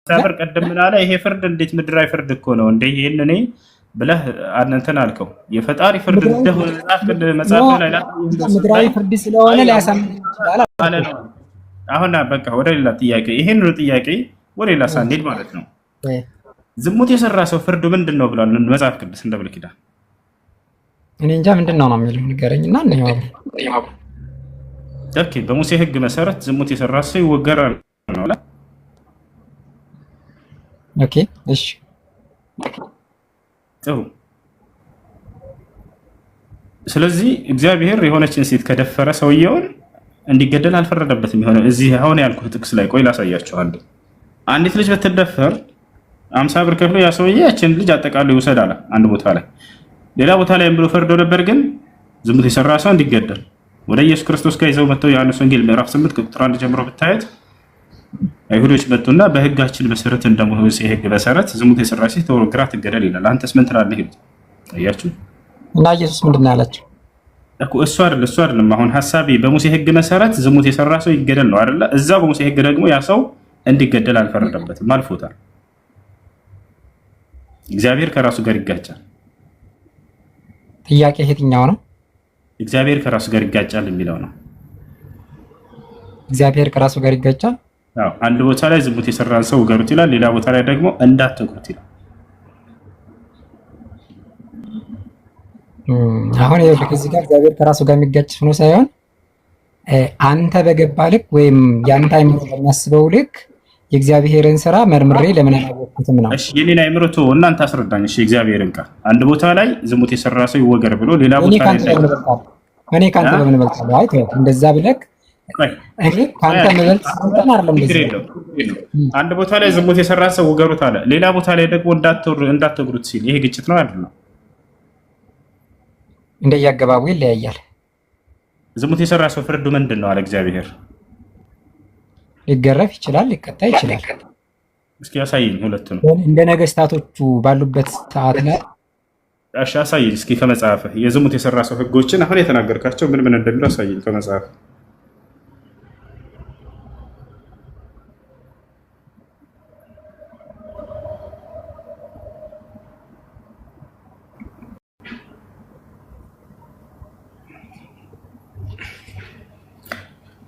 ሳብር ቀደም ምን አለ? ይሄ ፍርድ እንዴት ምድራዊ ፍርድ እኮ ነው እንዴ ይሄን እኔ ብለህ አንተን አልከው። የፈጣሪ ፍርድ እንደሆነ መጽሐፍ ላይ ምድራዊ ፍርድ ስለሆነ ሊያሳምን ይችላል አለ ነው። አሁን በቃ ወደ ሌላ ጥያቄ ይሄን ነው ጥያቄ ወደ ሌላ ሳንሄድ ማለት ነው። ዝሙት የሰራ ሰው ፍርዱ ምንድነው ብሏል መጽሐፍ ቅዱስ እንደ ብሉይ ኪዳን? እኔ እንጃ ምንድነው ነው የሚለው ንገረኝና እንየው። ኦኬ በሙሴ ሕግ መሰረት ዝሙት የሰራ ሰው ይወገራል ነው አለ። ኦኬ እሺ ጥሩ። ስለዚህ እግዚአብሔር የሆነችን ሴት ከደፈረ ሰውየውን እንዲገደል አልፈረደበትም። የሆነ እዚህ አሁን ያልኩት ጥቅስ ላይ ቆይ ላሳያችሁ። አንዲት ልጅ ብትደፈር 50 ብር ከፍሎ ያ ሰውዬ ያችን ልጅ አጠቃሎ ይውሰድ አለ አንድ ቦታ ላይ። ሌላ ቦታ ላይ ብሎ ፈርዶ ነበር ግን ዝሙት የሰራ ሰው እንዲገደል ወደ ኢየሱስ ክርስቶስ ጋር ይዘው መጥተው ዮሐንስ ወንጌል ምዕራፍ 8 ቁጥር 1 ጀምሮ ብታዩት አይሁዶች መጡና በህጋችን መሰረት እንደሙሴ ህግ መሰረት ዝሙት የሰራ ሴት ተወግራ ትገደል ይላል። አንተስ ምን ትላለህ? ይሉት አያችሁ። እና ኢየሱስ ምንድነው ያላቸው እኮ እሱ አይደለም አሁን ሐሳቤ በሙሴ ህግ መሰረት ዝሙት የሰራ ሰው ይገደል ነው አይደለ? እዛው በሙሴ ህግ ደግሞ ያ ሰው እንዲገደል አልፈረደበትም፣ አልፎታል። እግዚአብሔር ከራሱ ጋር ይጋጫል። ጥያቄ የትኛው ነው? እግዚአብሔር ከራሱ ጋር ይጋጫል የሚለው ነው። እግዚአብሔር ከራሱ ጋር ይጋጫል። አዎ አንድ ቦታ ላይ ዝሙት የሰራን ሰው ውገሩት ይላል፣ ሌላ ቦታ ላይ ደግሞ እንዳትወግሩት ይላል። አሁን ይኸውልህ እዚህ ጋር እግዚአብሔር ከራሱ ጋር የሚጋጭ ሆኖ ሳይሆን አንተ በገባ ልክ ወይም ያንተ አይምሮ በሚያስበው ልክ የእግዚአብሔርን ስራ መርምሬ ለምን አላወቅኩትም ነው። እሺ የኔን አይምሮ ተው እናንተ አስረዳኝ። እሺ እግዚአብሔርን ቃል አንድ ቦታ ላይ ዝሙት የሰራ ሰው ይወገር ብሎ ሌላ ቦታ ላይ እኔ ካንተ በምን እበልጣለሁ? አይ ተው እንደዛ ብለህ እኔ ካንተ መበልጥ እንትን አይደለም። አንድ ቦታ ላይ ዝሙት የሰራ ሰው ውገሩት አለ፣ ሌላ ቦታ ላይ ደግሞ እንዳትወግሩት ሲል ይሄ ግጭት ነው አይደለም? እንደየአገባቡ ይለያያል። ዝሙት የሰራ ሰው ፍርዱ ምንድን ነው አለ እግዚአብሔር? ሊገረፍ ይችላል፣ ሊቀጣ ይችላል። እስኪ ያሳየኝ ሁለቱንም እንደ ነገስታቶቹ ባሉበት ሰዓት ላይ እሺ አሳየኝ እስኪ ከመጽሐፍ የዝሙት የሰራ ሰው ህጎችን አሁን የተናገርካቸው ምን ምን እንደሚሉ አሳየኝ ከመጽሐፍ።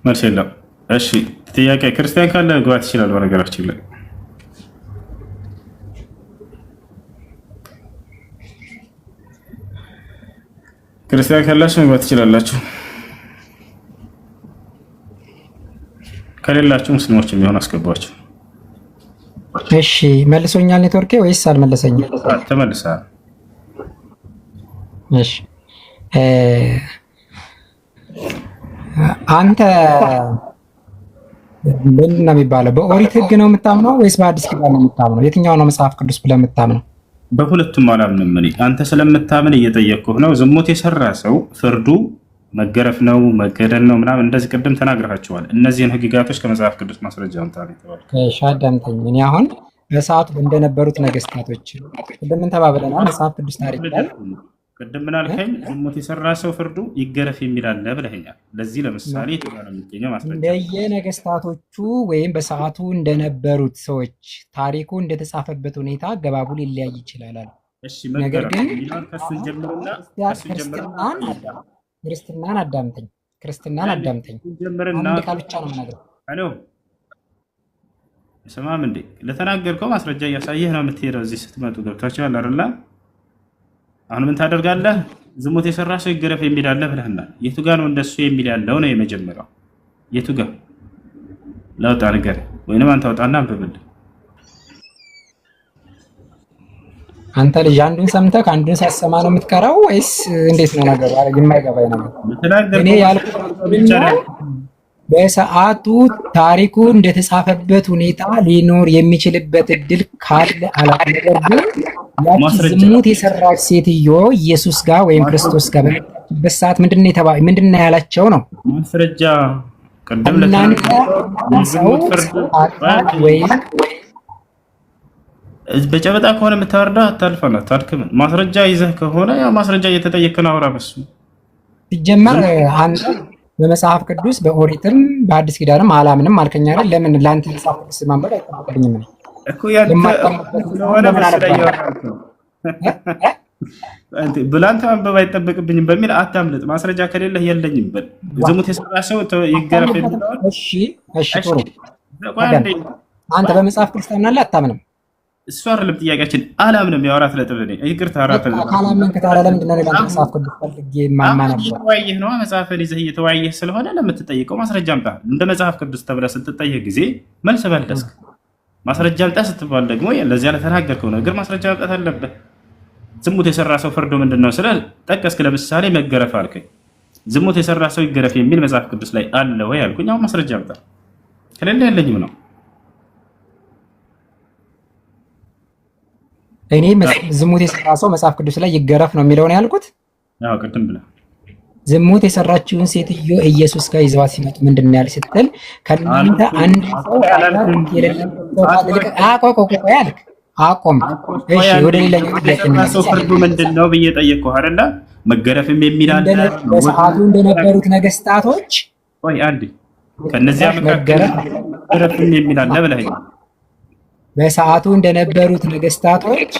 መልስ የለም። እሺ ጥያቄ ክርስቲያን ካለ መግባት ይችላል። በነገራችን ላይ ክርስቲያን ካላችሁ መግባት ትችላላችሁ፣ ከሌላችሁ ሙስሊሞች የሚሆን አስገባችሁ። እሺ መልሶኛል ኔትወርኬ ወይስ አልመለሰኝም? ተመልሰሃል። እሺ አንተ ምንድን ነው የሚባለው? በኦሪት ህግ ነው የምታምነው ወይስ በአዲስ ኪዳን ነው የምታምነው? የትኛው ነው መጽሐፍ ቅዱስ ብለህ የምታምነው? በሁለቱም አላምንም እኔ። አንተ ስለምታምን እየጠየቅኩህ ነው። ዝሙት የሰራ ሰው ፍርዱ መገረፍ ነው መገደል ነው ምናምን እንደዚህ ቅድም ተናግረሃቸዋል። እነዚህን ህግጋቶች ከመጽሐፍ ቅዱስ ማስረጃ አምጣ ነው የተባልኩት። እሺ አዳምጠኝ። እኔ አሁን በሰዓቱ እንደነበሩት ነገስታቶች ቅድም ምን ተባብለናል? መጽሐፍ ቅዱስ ታሪክ ላይ ቅድም ምን አልከኝ? ዝሙት የሰራ ሰው ፍርዱ ይገረፍ የሚል አለ ብለኸኛል። ለዚህ ለምሳሌ የትኛው ነው የሚገኘው ማስረጃ? እንደየነገስታቶቹ ወይም በሰዓቱ እንደነበሩት ሰዎች ታሪኩ እንደተጻፈበት ሁኔታ አገባቡ ሊለያይ ይችላል። እሺ ነገር ግን ክርስትናን አዳምጠኝ። አንድ ቃል ብቻ ነው የምነግርህ። አሎ ሰማም እንዴ? ለተናገርከው ማስረጃ እያሳየህ ነው የምትሄደው። እዚህ ስትመጡ ገብታችኋል አይደል? አሁን ምን ታደርጋለህ? ዝሙት የሰራ ሰው ይገረፍ የሚል አለ ብለህና የቱ ጋር ነው እንደሱ የሚል ያለው ነው የመጀመሪያው? የቱ ጋር ለውጣ ነገር ወይንም አንተ አውጣና አንብብል። አንተ ልጅ አንዱን ሰምተህ አንዱን ሳሰማ ነው የምትቀረው ወይስ እንዴት ነው ነገሩ? የማይገባኝ ነገር እኔ ያልኩት በሰዓቱ ታሪኩ እንደተጻፈበት ሁኔታ ሊኖር የሚችልበት እድል ካለ ነገር ግን ያቺ ዝሙት የሰራች ሴትዮ ኢየሱስ ጋር ወይም ክርስቶስ ጋር በመጣችበት ሰዓት ምንድን ነው ያላቸው ነው ማስረጃ? ቀደም በጨበጣ ከሆነ የምታወርዳ አታልፈና ታልክም። ማስረጃ ይዘህ ከሆነ ያ ማስረጃ እየተጠየቅን አውራ። በሱ ሲጀመር አንተ በመጽሐፍ ቅዱስ በኦሪትም በአዲስ ኪዳንም አላምንም አልከኝ አይደል? ለምን ለአንተ መጽሐፍ ቅዱስ ማንበብ አይጠበቅብኝም? እኮ ያንተ ስለሆነ መስለኝ አንተ ብላንተ ማንበብ አይጠበቅብኝም በሚል አታምልጥ። ማስረጃ ከሌለህ የለኝም በል። ዝሙት የሰራ ሰው ይገረፍ የሚለው እሺ፣ ጥሩ። አንተ በመጽሐፍ ቅዱስ ታምናለህ አታምንም? እሱ አይደለም ጥያቄያችን። አላምንም። ያው አራት ነጥብ ነኝ። ይቅርታ አራት ነጥብ ካላመንክ ታዲያ ለምንድን ነው ለአንተ መጽሐፍ ቅዱስ ፈልጌ የማማነበው? እየተወያየህ ነው። መጽሐፍን ይዘህ እየተወያየህ ስለሆነ ለምትጠይቀው ማስረጃ አምጣ። እንደ መጽሐፍ ቅዱስ ተብለህ ስትጠየቅ ጊዜ መልስ መለስክ። ማስረጃ አምጣ ስትባል ደግሞ ለዚያ ለተናገርከው ነገር ማስረጃ ማምጣት አለብህ። ዝሙት የሰራ ሰው ፍርዱ ምንድን ነው ስለ ጠቀስክ። ለምሳሌ መገረፍ አልከኝ። ዝሙት የሰራ ሰው ይገረፍ የሚል መጽሐፍ ቅዱስ ላይ አለ ወይ አልኩኝ። አሁን ማስረጃ አምጣ። ከሌለ የለኝም ነው። እኔ ዝሙት የሰራ ሰው መጽሐፍ ቅዱስ ላይ ይገረፍ ነው የሚለው ነው ያልኩት። አዎ ቅድም ብለህ ዝሙት የሰራችውን ሴትዮ ኢየሱስ ጋር ይዘዋት ሲመጡ ምንድን ነው ያለ ስትል ከእናንተ አንድ ሰው ያልክ አቆም። እሺ ወደ ሌላኛው ጥያቄ ሰው ፍርዱ ምንድን ነው ብዬ ጠየቅኩህ አይደለ? መገረፍም የሚል አለ። በሰዓቱ እንደነበሩት ነገስታቶች ወይ አንዴ ከነዚያ መገረፍም የሚል አለ ብለኸኝ በሰዓቱ እንደነበሩት ነገስታቶች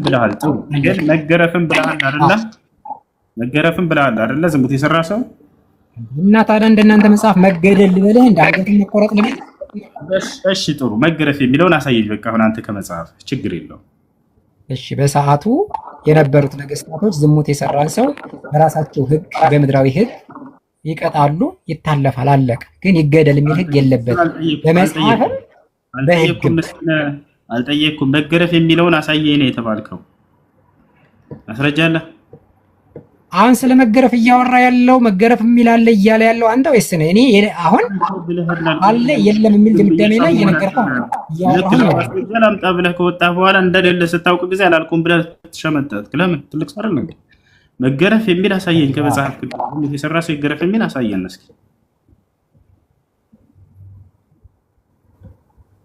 ብለሃል። ጥሩ ግን መገረፍም ብለሃል አይደለ? መገረፍም ብለሃል አይደለ? ዝሙት የሰራ ሰው እና ታዲያ እንደናንተ መጽሐፍ መገደል ልበልህ እንደ ሀገር መቆረጥ ልበልህ? እሺ ጥሩ መገረፍ የሚለውን አሳየኝ። በቃ አሁን አንተ ከመጽሐፍ ችግር የለውም። እሺ በሰዓቱ የነበሩት ነገስታቶች ዝሙት የሰራን ሰው በራሳቸው ህግ፣ በምድራዊ ህግ ይቀጣሉ፣ ይታለፋል፣ አለቀ። ግን ይገደል የሚል ህግ የለበትም በመጽሐፍም በህግም። አልጠየቅኩም። መገረፍ የሚለውን አሳየኝ ነው የተባልከው። ማስረጃ አለ? አሁን ስለ መገረፍ እያወራ ያለው መገረፍ የሚል አለ እያለ ያለው አንተ ወይስ ነው? እኔ አሁን አለ የለም የሚል ድምዳሜ ላይ እየነገርከው አምጣ ብለህ ከወጣ በኋላ እንደሌለ ስታውቅ ጊዜ አላልኩም ብለህ ተሸመጠጥክ። ለምን? ትልቅ ሰው አይደል? መገረፍ የሚል አሳየኝ ከመጽሐፍ ቅዱስ። የሰራ ሰው ይገረፍ የሚል አሳየን እስኪ።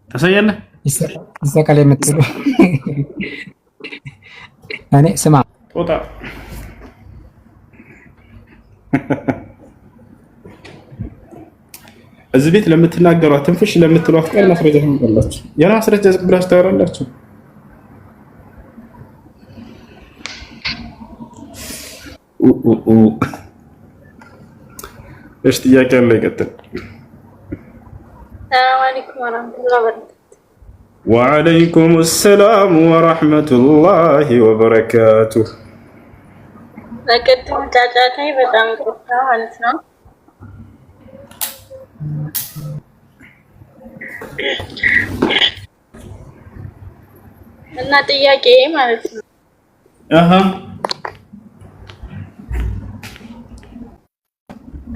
ታሳያለህ? ይሰቀል የምትሉ እኔ ስማ ጦጣ እዚህ ቤት ለምትናገሯት ትንፍሽ ለምትሏት ቃል ማስረጃ ታመጣላችሁ። ያ ማስረጃ ዝም ብላችሁ ታወራላችሁ። እሺ ጥያቄ አለ? ይቀጥል። ሰላም አለይኩም ወራህመቱላሂ ወበረካቱ። ወአለይኩም ሰላም ወራህመቱላሂ ወበረካቱ። ለቅድም ጫጫታዬ በጣም ይቅርታ ማለት ነው። እና ጥያቄ ማለት ነው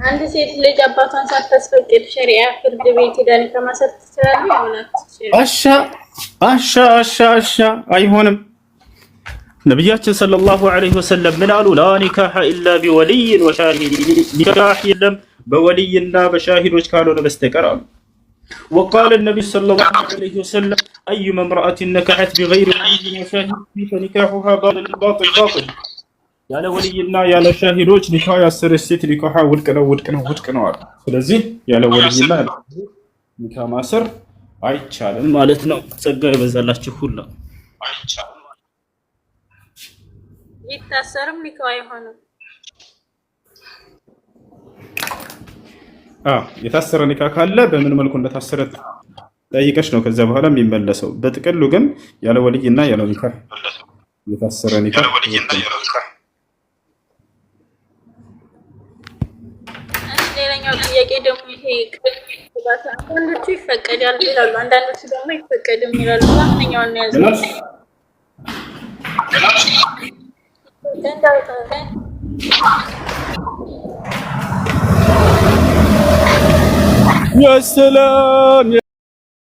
አንድ ሴት ልጅ አባቷን ሳታስፈቅድ ሸሪዓ ፍርድ ቤት ሄዳን ከማሰር ትችላለች? አሻ አይሆንም። ነቢያችን ሰለላሁ ዐለይሂ ወሰለም ምን አሉ? ላ ኒካሐ ኢላ ቢወልይን ወሻሂድ፣ ኒካህ የለም በወልይና በሻሂዶች ካልሆነ በስተቀር አሉ። ወቃለ ነቢዩ ሰለላሁ ዐለይሂ ወሰለም አዩመ እምረአቲን ነከሐት ቢገይሪ ወልይን ወሻሂድ ፈኒካሑሃ ባጢል። ያለ ወልይና ያለ ሻሂዶች ኒካህ ያሰረች ሴት ኒካህ ውድቅ ነው አሉ። ስለዚህ ያለ ወልይና ኒካህ ማሰር አይቻልም ማለት ነው። ጸጋ ይበዛላችሁ ሁላ አይቻልም። ይታሰርም ኒካህ አይሆንም። የታሰረ ኒካህ ካለ በምን መልኩ እንደታሰረ ጠይቀሽ ነው ከዛ በኋላ የሚመለሰው። በጥቅሉ ግን ያለ ወልይና ያለ ኒካህ የታሰረ ኒካህ ሌላኛው ጥያቄ ደግሞ ይሄ አንዳንዶቹ ይፈቀዳል ይላሉ፣ አንዳንዶቹ ደግሞ አይፈቀድም ይላሉ። ማንኛውን ነው ያዘው? ያሰላም